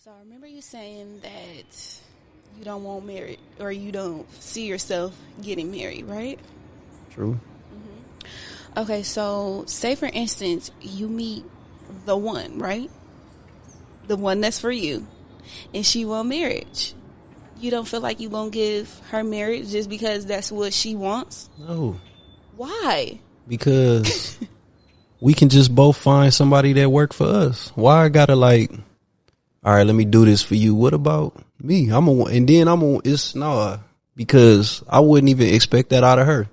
So I remember you saying that you don't want married or you don't see yourself getting married, right? True. Okay, so say for instance you meet the one, right? The one that's for you, and she want marriage. You don't feel like you gonna give her marriage just because that's what she wants? No, Why? because we can just both find somebody that work for us. Why I gotta like, all right, let me do this for you. What about me? It's no, because I wouldn't even expect that out of her.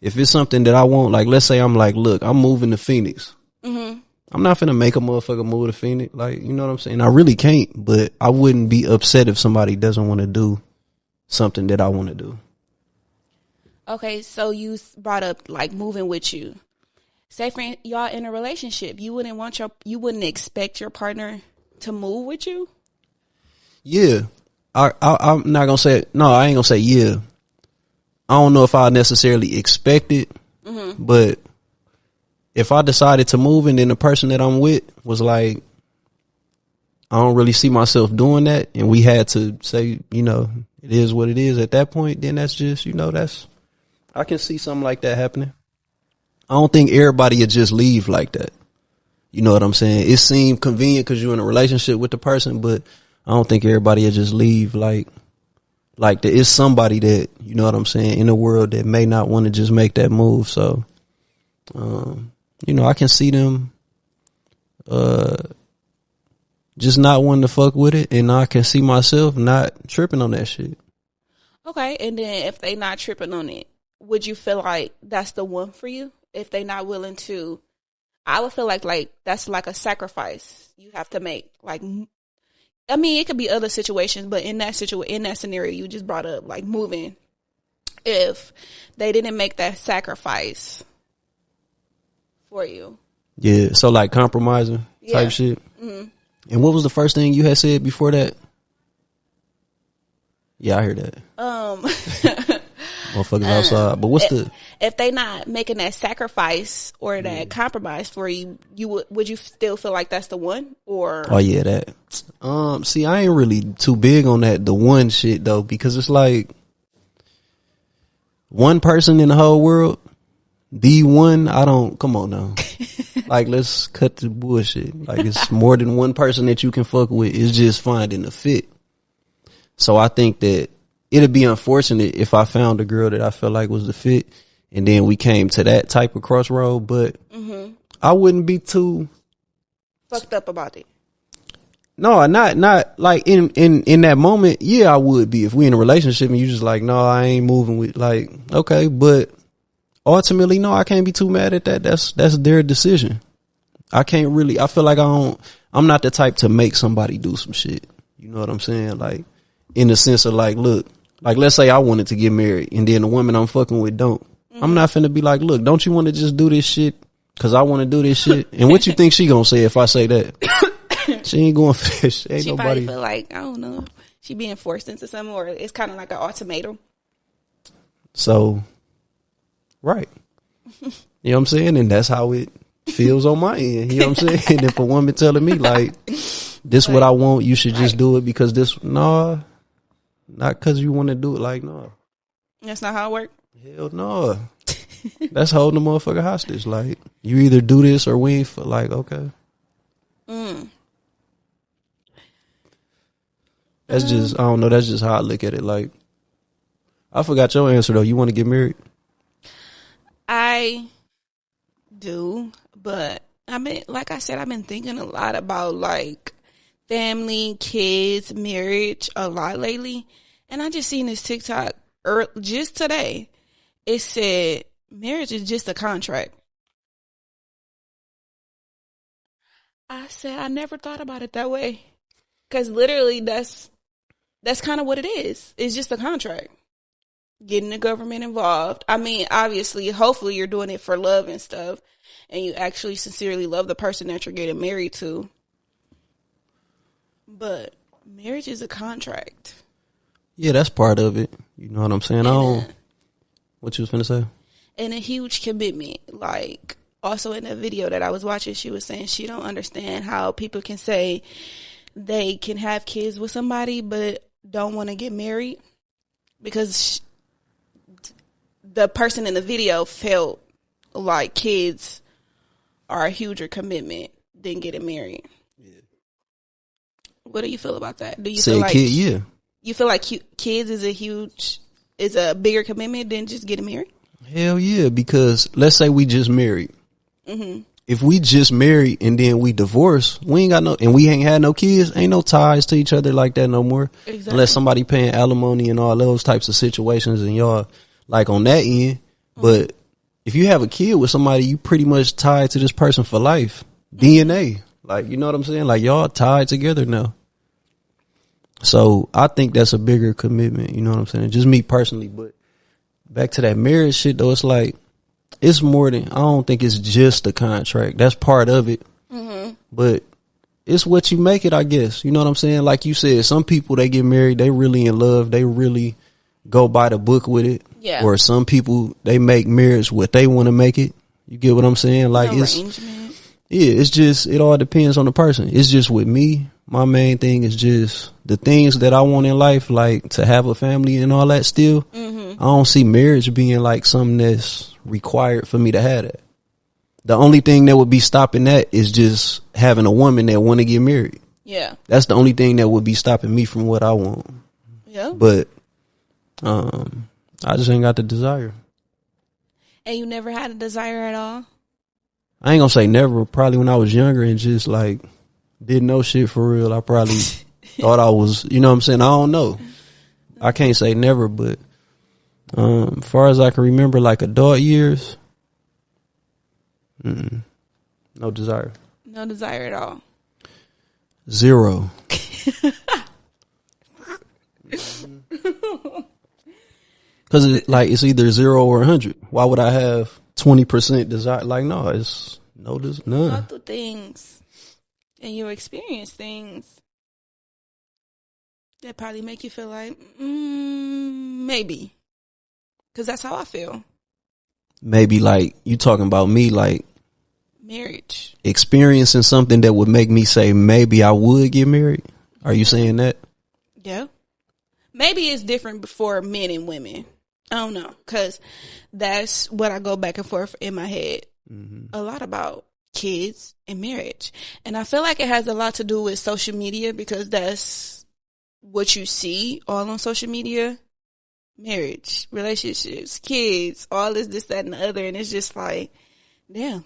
If it's something that I want, like let's say I'm like, look, I'm moving to Phoenix. I'm not finna make a motherfucker move to Phoenix. Like, you know what I'm saying? I really can't, but I wouldn't be upset if somebody doesn't want to do something that I want to do. Okay, so you brought up like moving with you. Say for y'all in a relationship, you wouldn't expect your partner to move with you? Yeah. I'm not gonna say, no, I ain't gonna say yeah. I don't know if I necessarily expect it, but if I decided to move and then the person that I'm with was like, I don't really see myself doing that, and we had to say, you know, it is what it is at that point, then that's just, you know, I can see something like that happening. I don't think everybody would just leave like that. You know what I'm saying? It seemed convenient because you're in a relationship with the person, but I don't think everybody would just leave like there is somebody that, you know what I'm saying, in the world that may not want to just make that move. So, you know, I can see them just not wanting to fuck with it, and I can see myself not tripping on that shit. Okay, and then if they not tripping on it, would you feel like that's the one for you? If they not willing to, I would feel like that's like a sacrifice you have to make. Like, I mean, it could be other situations, but in that scenario you just brought up, like moving, if they didn't make that sacrifice for you. Yeah, so like compromising type shit. Mm-hmm. And what was the first thing you had said before that? Yeah, I hear that. Motherfuckers outside. But if they not making that sacrifice or that compromise for you, would you still feel like that's the one? Or oh yeah, that. See, I ain't really too big on that the one shit though, because it's like one person in the whole world, the one. I don't. Come on now. Like, let's cut the bullshit. Like, it's more than one person that you can fuck with. It's just finding a fit. So I think that it'd be unfortunate if I found a girl that I felt like was the fit, and then we came to that type of crossroad. But I wouldn't be too fucked up about it. No, not like in that moment. Yeah, I would be if we in a relationship and you just like, no, I ain't moving with, like, okay, but ultimately, no, I can't be too mad at that. That's their decision. I can't really. I feel like I'm not the type to make somebody do some shit. You know what I'm saying? Like, in the sense of like, look, like let's say I wanted to get married and then the woman I'm fucking with don't. I'm not finna be like, look, don't you want to just do this shit because I want to do this shit? And what you think she gonna say if I say that? She ain't going for this. Ain't she nobody. Probably feel like, I don't know, she being forced into something, or it's kind of like an ultimatum. So, right. You know what I'm saying? And that's how it feels on my end. You know what I'm saying? And if a woman telling me like, this what I want, you should just do it because this, nah, not because you want to do it. Like, no. Nah. That's not how it works? Hell no. That's holding the motherfucker hostage. Like, you either do this or we ain't for, like, okay. That's just, I don't know, that's just how I look at it. Like, I forgot your answer though. You want to get married? I do, but I've been thinking a lot about like family, kids, marriage a lot lately. And I just seen this TikTok just today. It said marriage is just a contract. I said I never thought about it that way, because literally that's kind of what it is. It's just a contract. Getting the government involved. I mean, obviously, hopefully you're doing it for love and stuff, and you actually sincerely love the person that you're getting married to. But marriage is a contract. Yeah, that's part of it. You know what I'm saying? What you was finna say? And a huge commitment. Like, also in that video that I was watching, she was saying she don't understand how people can say they can have kids with somebody but don't want to get married because the person in the video felt like kids are a huger commitment than getting married. Yeah. What do you feel about that? Do you feel like you feel like kids is a bigger commitment than just getting married? Hell yeah, because let's say we just married. Mm-hmm. If we just married and then we divorce, we ain't got and we ain't had no kids, ain't no ties to each other like that no more. Exactly. Unless somebody paying alimony and all those types of situations and y'all like on that end. Mm-hmm. But if you have a kid with somebody, you pretty much tied to this person for life. Mm-hmm. DNA. Like, you know what I'm saying? Like y'all tied together now. So I think that's a bigger commitment. You know what I'm saying? Just me personally. But back to that marriage shit though, it's like, it's more than, I don't think it's just the contract. That's part of it. Mm-hmm. But it's what you make it, I guess. You know what I'm saying? Like you said, some people, they get married, they really in love. They really go by the book with it. Yeah. Or some people, they make marriage what they want to make it. You get what I'm saying? Like arrangement. It's just, it all depends on the person. It's just with me. My main thing is just the things that I want in life, like to have a family and all that still. Mm-hmm. I don't see marriage being like something that's required for me to have that. The only thing that would be stopping that is just having a woman that want to get married. Yeah. That's the only thing that would be stopping me from what I want. Yeah. But I just ain't got the desire. And you never had a desire at all? I ain't gonna say never. Probably when I was younger and just like didn't know shit for real. I probably thought I was, you know what I'm saying? I don't know. I can't say never, but as far as I can remember, like adult years, no desire. No desire at all. 0. Because it's either 0 or 100. Why would I have 20% desire? Like, no, it's none. You go through things and you experience things that probably make you feel like, maybe. Because that's how I feel. Maybe like you talking about me, like marriage. Experiencing something that would make me say maybe I would get married. Are you saying that? Yeah. Maybe it's different for men and women. I don't know. Because that's what I go back and forth in my head. Mm-hmm. A lot about kids and marriage. And I feel like it has a lot to do with social media because that's what you see all on social media. Marriage, relationships, kids, all this, that, and the other. And it's just like, damn,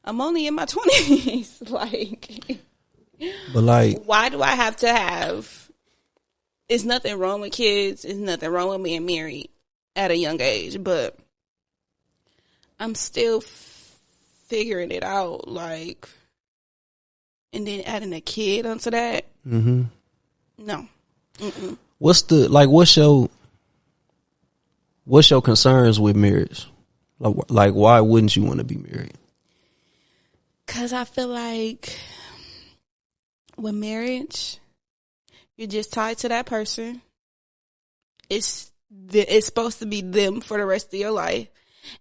I'm only in my 20s. But like, why do I have to have, it's nothing wrong with kids. It's nothing wrong with being married at a young age, but I'm still figuring it out, like, and then adding a kid onto that. Mm-hmm. No. Mm-mm. What's your concerns with marriage? Like, why wouldn't you want to be married? Because I feel like with marriage, you're just tied to that person. It's supposed to be them for the rest of your life.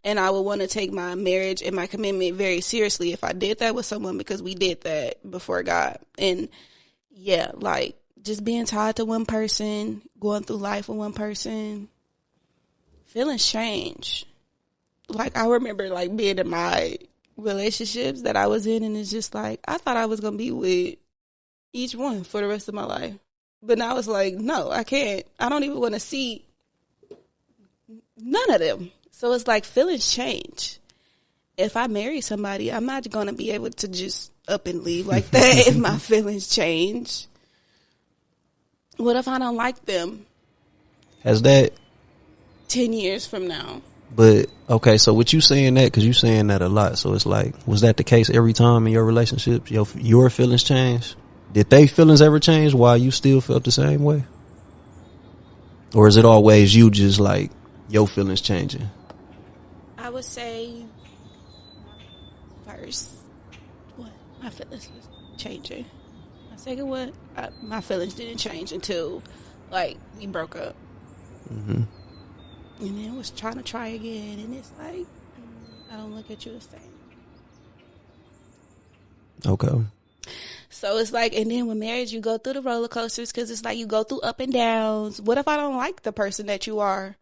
And I would want to take my marriage and my commitment very seriously if I did that with someone because we did that before God. And yeah, like just being tied to one person, going through life with one person, feelings change. Like I remember like being in my relationships that I was in and it's just like, I thought I was going to be with each one for the rest of my life. But now it's like, no, I can't. I don't even want to see none of them. So it's like feelings change. If I marry somebody, I'm not going to be able to just up and leave like that if my feelings change. What if I don't like them? Has that 10 years from now? But, okay, so what you saying that, because you saying that a lot. So it's like, was that the case every time in your relationships? Your feelings changed? Did they feelings ever change while you still felt the same way? Or is it always you just like, your feelings changing? I would say first, my feelings was changing. My second one, my feelings didn't change until like we broke up. Mm-hmm. And then I was trying to try again, and it's like I don't look at you the same. Okay. So it's like, and then with marriage, you go through the roller coasters because it's like you go through up and downs. What if I don't like the person that you are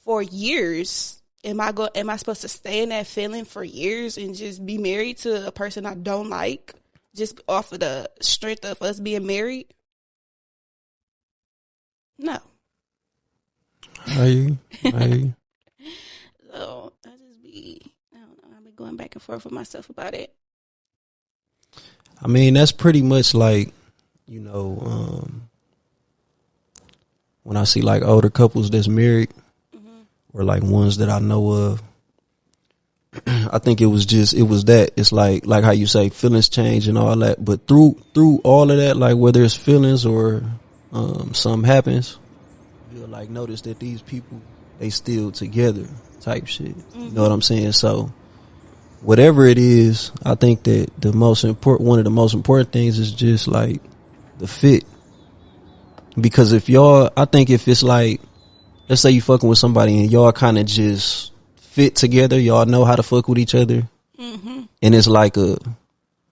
for years? Am I supposed to stay in that feeling for years and just be married to a person I don't like just off of the strength of us being married? No. I So I don't know. I've been going back and forth with myself about it. I mean, that's pretty much like, when I see like older couples that's married, or like ones that I know of, I think it was that. It's like how you say feelings change and all that. But through all of that, like whether it's feelings or something happens, you'll like notice that these people, they still together type shit. You know what I'm saying? So whatever it is, I think that one of the most important things is just like the fit. Because if it's like, let's say you fucking with somebody and y'all kind of just fit together, y'all know how to fuck with each other, and it's like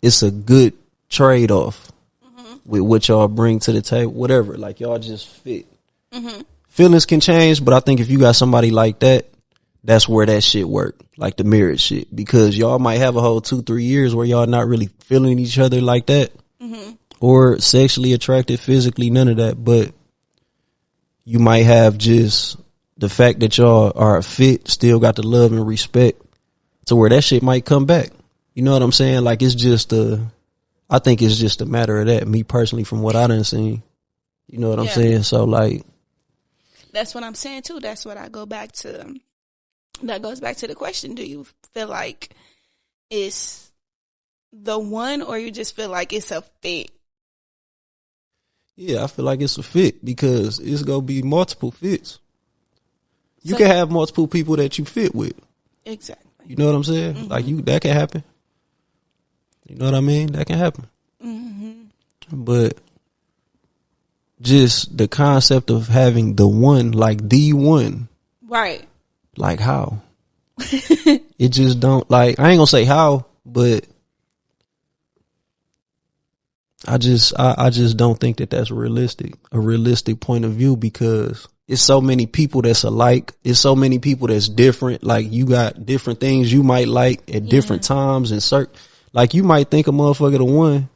it's a good trade off with what y'all bring to the table, whatever. Like y'all just fit. Feelings can change, but I think if you got somebody like that, that's where that shit work, like the marriage shit, because y'all might have a whole 2-3 years where y'all not really feeling each other like that, or sexually attracted, physically, none of that, but you might have just the fact that y'all are fit, still got the love and respect to where that shit might come back. You know what I'm saying? Like I think it's just a matter of that, me personally, from what I done seen. You know what I'm saying? So like, that's what I'm saying too. That's what I go back to. That goes back to the question. Do you feel like it's the one, or you just feel like it's a fit? Yeah, I feel like it's a fit because it's going to be multiple fits. You can have multiple people that you fit with. Exactly. You know what I'm saying? Like that can happen. You know what I mean? That can happen. But just the concept of having the one, like the one. Right. Like how? It just don't, like, I ain't gonna say how, but I just don't think that that's a realistic point of view, because it's so many people that's alike. It's so many people that's different. Like you got different things you might like at different times and like you might think a motherfucker the one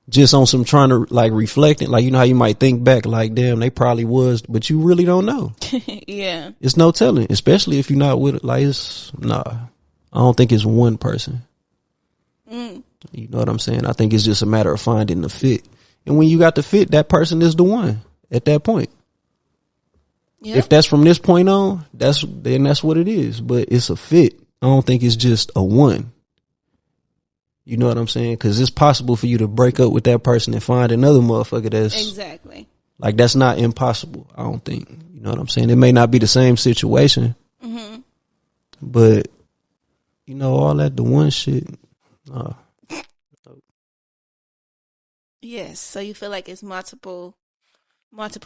just on some trying to like reflect it. Like, you know how you might think back like, damn, they probably was, but you really don't know. Yeah. It's no telling, especially if you're not with it. Like I don't think it's one person. You know what I'm saying? I think it's just a matter of finding the fit. And when you got the fit, that person is the one at that point. Yep. If that's from this point on, that's what it is. But it's a fit. I don't think it's just a one. You know what I'm saying? Because it's possible for you to break up with that person and find another motherfucker that's exactly like, that's not impossible. I don't think. You know what I'm saying? It may not be the same situation, but you know, all that the one shit. Yes. So you feel like it's multiple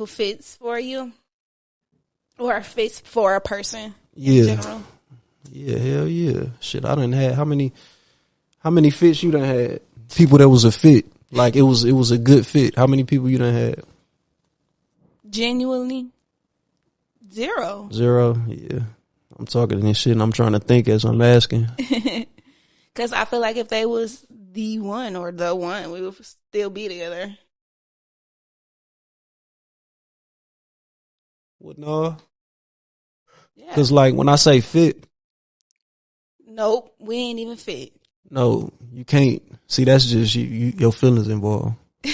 fits for you, or fits for a person in general? Yeah, hell yeah. Shit, I done had how many fits you done had? People that was a fit. Like it was a good fit. How many people you done had? Genuinely? Zero. Yeah. I'm talking this shit and I'm trying to think as I'm asking. Because I feel like if they was the one or the one, we would still be together. Well, no. Because like when I say fit. Nope, we ain't even fit. No, you can't. See, that's just your feelings involved. We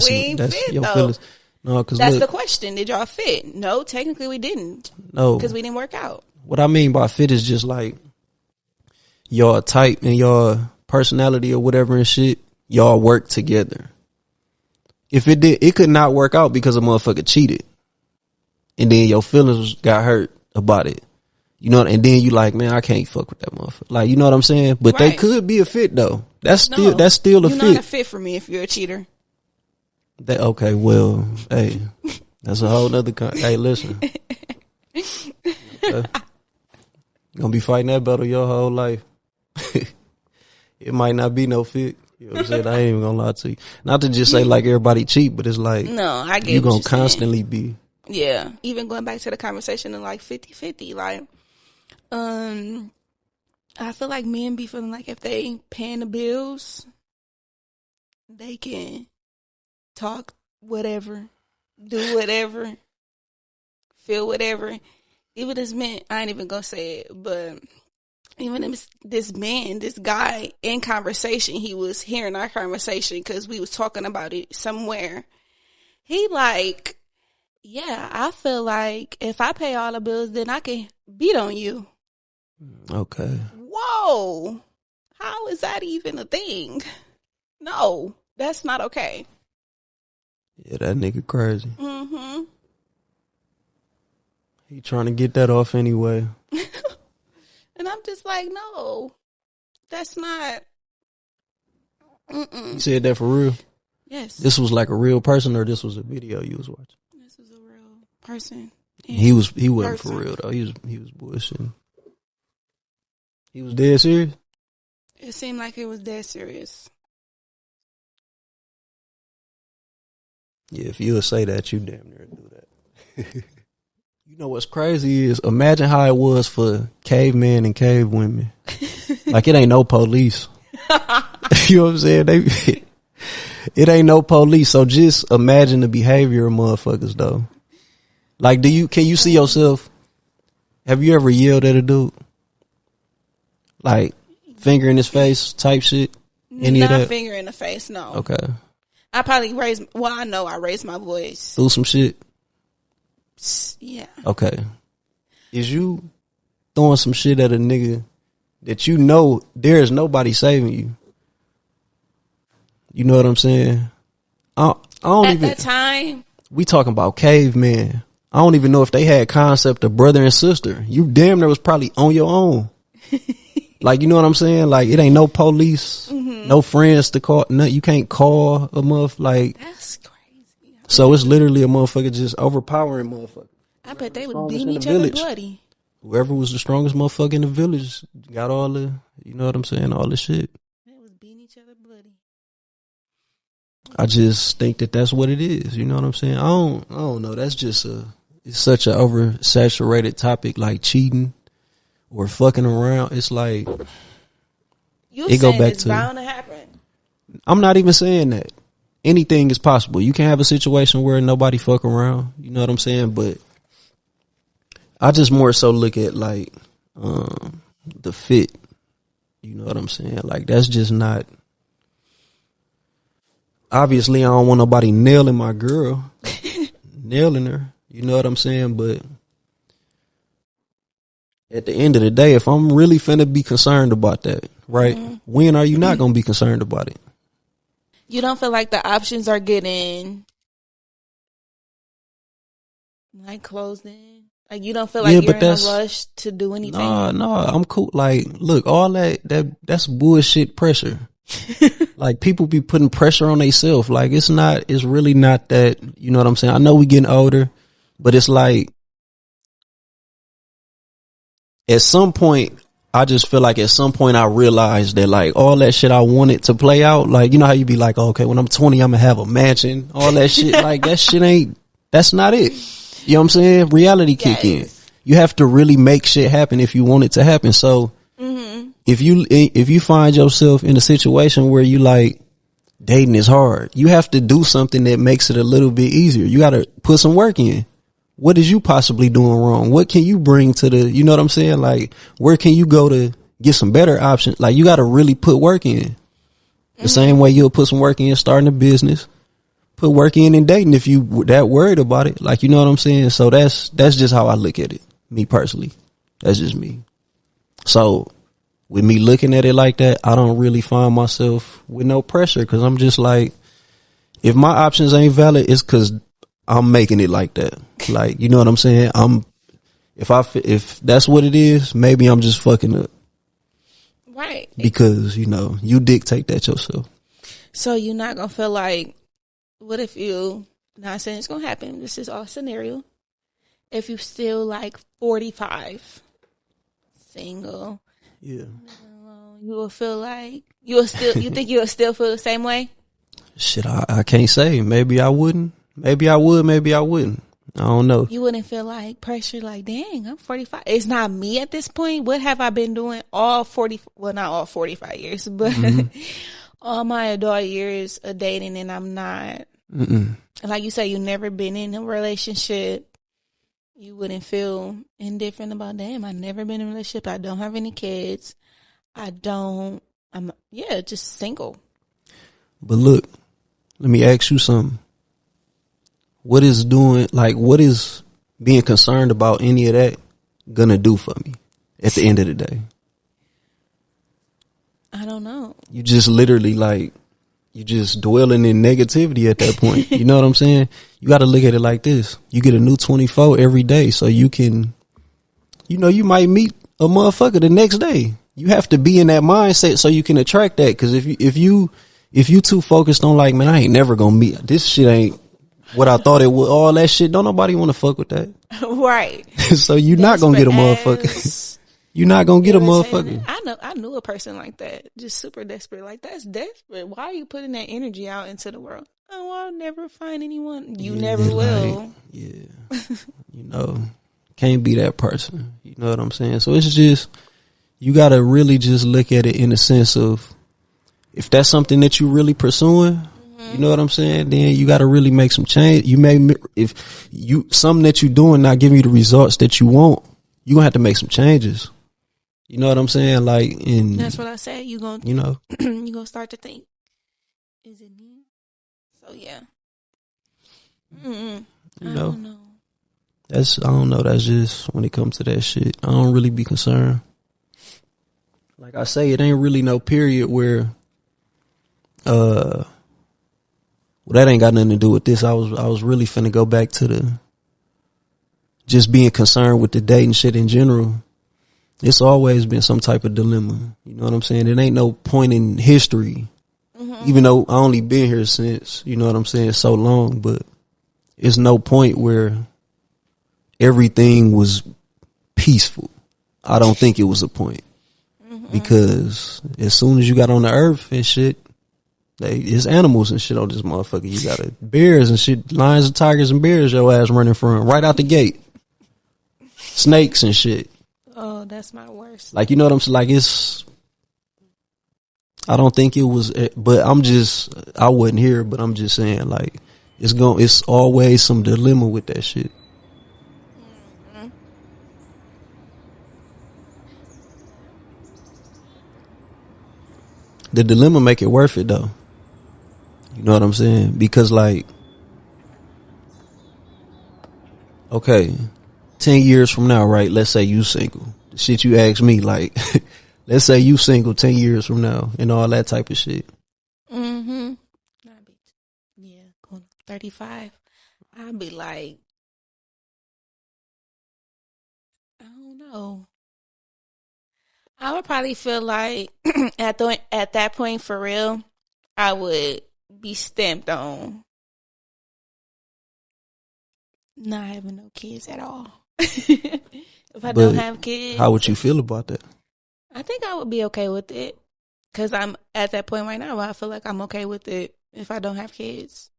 ain't fit your though. Feelings. No, because that's the question. Did y'all fit? No, technically we didn't. No, because we didn't work out. What I mean by fit is just like your type and your personality or whatever and shit. Y'all work together. If it did, it could not work out because a motherfucker cheated, and then your feelings got hurt about it. You know, and then you like, man, I can't fuck with that motherfucker. Like, you know what I'm saying? But They could be a fit though. That's still a fit. You're not a fit for me if you're a cheater. Okay, well, hey, that's a whole nother. Hey, listen, you're gonna be fighting that battle your whole life. It might not be no fit. You know what I'm saying? I ain't even gonna lie to you. Not to just say like everybody cheat, but it's like No, I get you what gonna you're saying. constantly be. Yeah. Even going back to the conversation of like 50-50, like, I feel like men be feeling like if they ain't paying the bills, they can talk whatever, do whatever, feel whatever. Even this man, I ain't even gonna say it, but even this man, this guy in conversation, he was hearing our conversation because we was talking about it somewhere. He like, yeah, I feel like if I pay all the bills, then I can beat on you. Okay. Whoa. How is that even a thing? No, that's not okay. Yeah, that nigga crazy. Mm-hmm. He trying to get that off anyway. And I'm just like, no, that's not. You said that for real? Yes. This was like a real person, or this was a video you was watching? This was a real person. He wasn't for real though. He was bullshitting. He was dead serious? It seemed like it was dead serious. Yeah, if you would say that, you damn near do that. You know what's crazy is imagine how it was for cavemen and cave women. Like it ain't no police. You know what I'm saying? It ain't no police. So just imagine the behavior of motherfuckers though. Like can you see yourself? Have you ever yelled at a dude? Like finger in his face type shit? Any Not of that? finger in the face, no. Okay. I probably I know I raised my voice. Do some shit? Yeah. Okay. Is you throwing some shit at a nigga that you know there is nobody saving you? You know what I'm saying? I don't At even. that time, We talking about caveman. I don't even know if they had concept of brother and sister. You damn near was probably on your own. Like, you know what I'm saying? Like, it ain't no police, no friends to call. No, you can't call a motherfucker. Like, that's crazy. so it's literally a motherfucker just overpowering motherfucker. I bet they was Strongest beating in the each other village. bloody. Whoever was the strongest motherfucker in the village got all the, you know what I'm saying, all the shit. They was beating each other bloody. I just think that that's what it is. You know what I'm saying? I don't know. That's just it's such an oversaturated topic, like cheating or fucking around. It's like You it saying go back it's to. bound to happen? I'm not even saying that. Anything is possible. You can have a situation where nobody fuck around. You know what I'm saying? But I just more so look at like the fit. You know what I'm saying? Like that's just not. Obviously, I don't want nobody nailing my girl, nailing her. You know what I'm saying? But at the end of the day, if I'm really finna be concerned about that, right? When are you not gonna be concerned about it? You don't feel like the options are getting like closed in? Like you don't feel like you're in a rush to do anything? No, I'm cool. Like, look, all that's bullshit pressure. Like people be putting pressure on themselves. Like it's really not that, you know what I'm saying? I know we getting older, but it's like at some point, I just feel like at some point I realized that like all that shit I wanted to play out, like, you know how you be like, oh, okay, when I'm 20, I'm gonna have a mansion, all that shit. Like that shit that's not it. You know what I'm saying? Reality kick in. You have to really make shit happen if you want it to happen. So if you find yourself in a situation where you like dating is hard, you have to do something that makes it a little bit easier. You got to put some work in. What is you possibly doing wrong? What can you bring to the, you know what I'm saying? Like, where can you go to get some better options? Like, you got to really put work in. The same way you'll put some work in starting a business, put work in dating if you that worried about it. Like, you know what I'm saying? So that's just how I look at it. Me personally. That's just me. So with me looking at it like that, I don't really find myself with no pressure because I'm just like, if my options ain't valid, it's because I'm making it like that. Like, you know what I'm saying? If that's what it is, maybe I'm just fucking up. Right. Because, you know, you dictate that yourself. So you're not going to feel like, what if you, not saying it's going to happen, this is all scenario. If you still like 45, single. Yeah. You will feel like you think you'll still feel the same way? Shit, I can't say. Maybe I wouldn't. Maybe I would. Maybe I wouldn't. I don't know. You wouldn't feel like pressure, like, dang, I'm 45. It's not me at this point. What have I been doing all 40, well, not all 45 years, but all my adult years of dating, and I'm not. Like you say, you never been in a relationship. You wouldn't feel indifferent about, damn, I've never been in a relationship. I don't have any kids. I'm just single. But look, let me ask you something. What is being concerned about any of that gonna do for me at the end of the day? I don't know. You just literally you just dwelling in negativity at that point. You know what I'm saying? You got to look at it like this. You get a new 24 every day, so you can, you might meet a motherfucker the next day. You have to be in that mindset so you can attract that. Because if you too focused on like, man, I ain't never gonna meet, this shit ain't what I thought it would, all that shit, don't nobody want to fuck with that. Right. So you're not gonna get a motherfucker. You're not gonna get a motherfucker. I knew a person like that, just super desperate. Like, that's desperate. Why are you putting that energy out into the world? Oh, I'll never find anyone. You never will. Can't be that person. You know what I'm saying? So it's just, you gotta really just look at it in the sense of, if that's something that you really pursuing, you know what I'm saying? Then you got to really make some change. Something that you're doing not giving you the results that you want, you're going to have to make some changes. You know what I'm saying? That's what I said. You going to start to think, is it me? So yeah. I don't know. I don't know. That's just when it comes to that shit. I don't really be concerned. Like I say, it ain't really no period where, well, that ain't got nothing to do with this. I was really finna go back to the just being concerned with the dating shit in general. It's always been some type of dilemma. You know what I'm saying? It ain't no point in history, even though I only been here since, you know what I'm saying, so long, but it's no point where everything was peaceful. I don't think it was a point, because as soon as you got on the earth and shit, it's animals and shit on this motherfucker. You got bears and shit, lions and tigers and bears your ass running from right out the gate. Snakes and shit. Oh, that's my worst. Like, you know what I'm saying? Like, I don't think it was, but I wasn't here, but I'm just saying, like, it's always some dilemma with that shit. The dilemma make it worth it though. You know what I'm saying? Because like, okay, 10 years from now, right? Let's say you single. The shit you asked me, like, let's say you single 10 years from now and all that type of shit. Going 35. I'd be like, I don't know. I would probably feel like at that point, for real, I would be stamped on not having no kids at all. If I don't have kids, how would you feel about that? I think I would be okay with it, because I'm at that point right now where I feel like I'm okay with it if I don't have kids.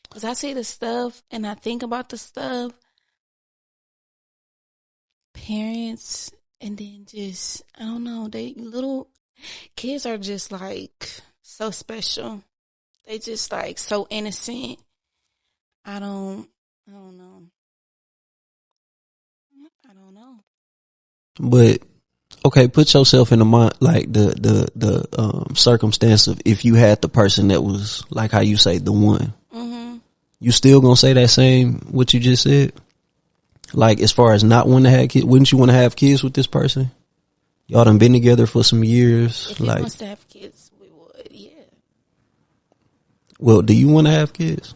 Because I see the stuff and I think about the stuff, parents, and then just, I don't know, they little kids are just like so special. They just like so innocent. I don't know. But okay, put yourself in the mind, like the circumstance of if you had the person that was like how you say the one. You still gonna say that same what you just said? Like, as far as not wanting to have kids, wouldn't you want to have kids with this person? Y'all done been together for some years. If he wants to have kids, we would, yeah. Well, do you want to have kids?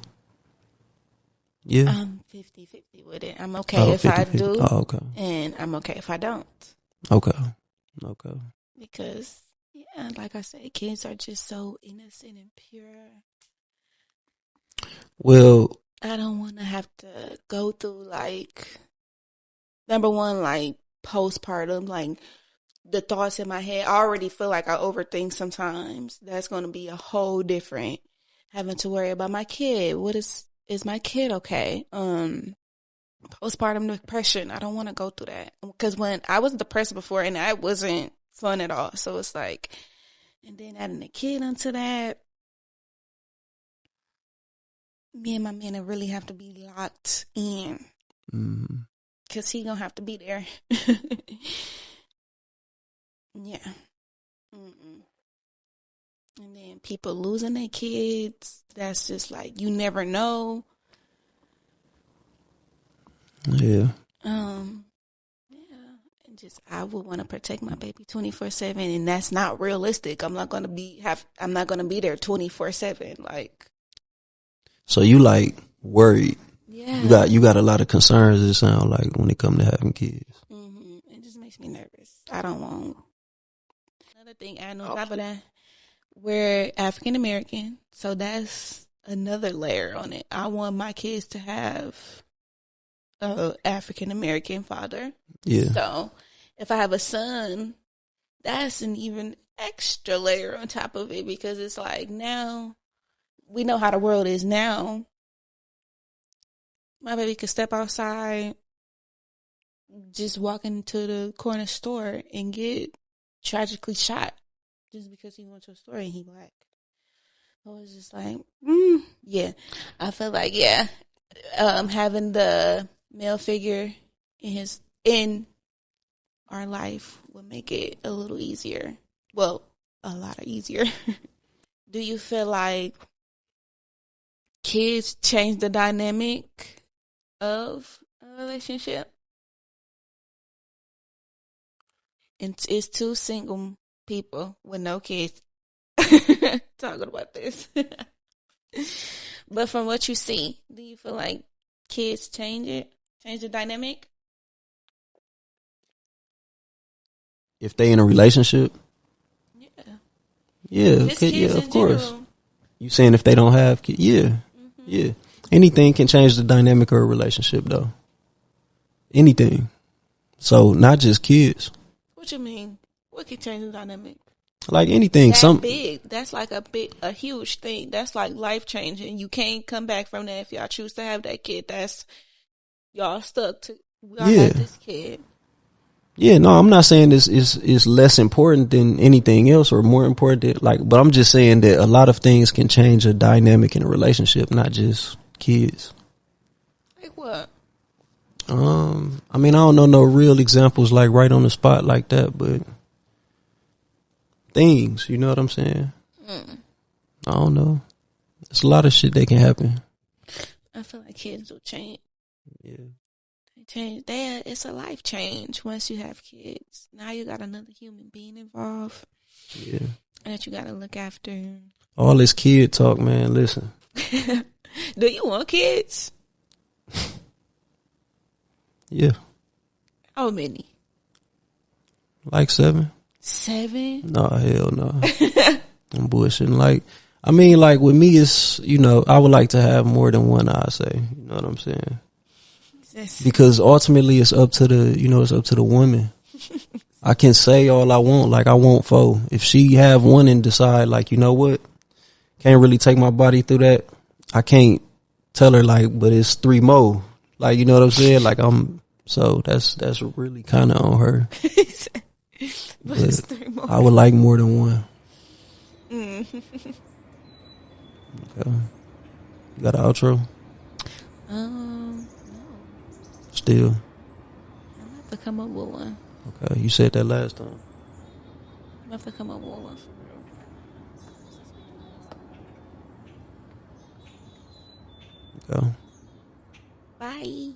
Yeah. I'm 50-50 with it. I'm okay if 50, I do. Oh, okay. And I'm okay if I don't. Okay. Because, yeah, like I said, kids are just so innocent and pure. Well, I don't want to have to go through, like, number one, like, postpartum, like, the thoughts in my head. I already feel like I overthink sometimes. That's going to be a whole different having to worry about my kid. What is my kid okay? Postpartum depression. I don't want to go through that because when I was depressed before and that wasn't fun at all. So it's like, and then adding a kid onto that, me and my man really have to be locked in because he gonna have to be there. Yeah. Mm-mm. And then people losing their kids. That's just like, you never know. Yeah. Yeah. And just, I would want to protect my baby 24/7, and that's not realistic. I'm not gonna be there 24/7. Like, so you like worried. yeah. You got a lot of concerns, it sounds like, when it comes to having kids. It just makes me nervous. I don't want. Another thing, I know on top of that, we're African American, so that's another layer on it. I want my kids to have a African American father. Yeah. So if I have a son, that's an even extra layer on top of it, because it's like, now we know how the world is now. My baby could step outside, just walk into the corner store and get tragically shot just because he went to a store and he black. I was just like, yeah. I feel like, yeah, having the male figure in our life would make it a little easier. Well, a lot easier. Do you feel like kids change the dynamic of a relationship? And it's two single people with no kids talking about this. But from what you see, do you feel like kids change the dynamic? If they in a relationship? Yeah. Yeah. Just kids Yeah, in of course. general. You saying if they don't have kids? Yeah. Yeah. Anything can change the dynamic of a relationship, though. Anything. So not just kids. What you mean? What can change the dynamic? Like anything. That big. That's like a huge thing. That's like life changing. You can't come back from that if y'all choose to have that kid. That's y'all stuck to. We all have this kid. Yeah, no, I'm not saying this is less important than anything else or more important than, like, but I'm just saying that a lot of things can change a dynamic in a relationship, not just kids. Like what? I mean, I don't know no real examples like right on the spot like that, but things, you know what I'm saying? I don't know. There's a lot of shit that can happen. I feel like kids will change. Yeah. Change that. It's a life change once you have kids. Now you got another human being involved. Yeah. That you got to look after. All this kid talk, man. Listen. Do you want kids? Yeah. How many? Like 7. 7? No, hell no. I'm bullshitting. Like, I mean, like with me, it's, you know, I would like to have more than one, I say. You know what I'm saying? Because ultimately it's up to the woman. I can say all I want, like I want 4. If she have one and decide like, you know what, can't really take my body through that, I can't tell her like, but it's 3 more. Like, you know what I'm saying? Like so that's really kind of on her. But it's 3 more. I would like more than one. Okay. You got an outro? No. Still. I'm have to come up with one. Okay, you said that last time. I'm have to come up with one. Okay. Bye.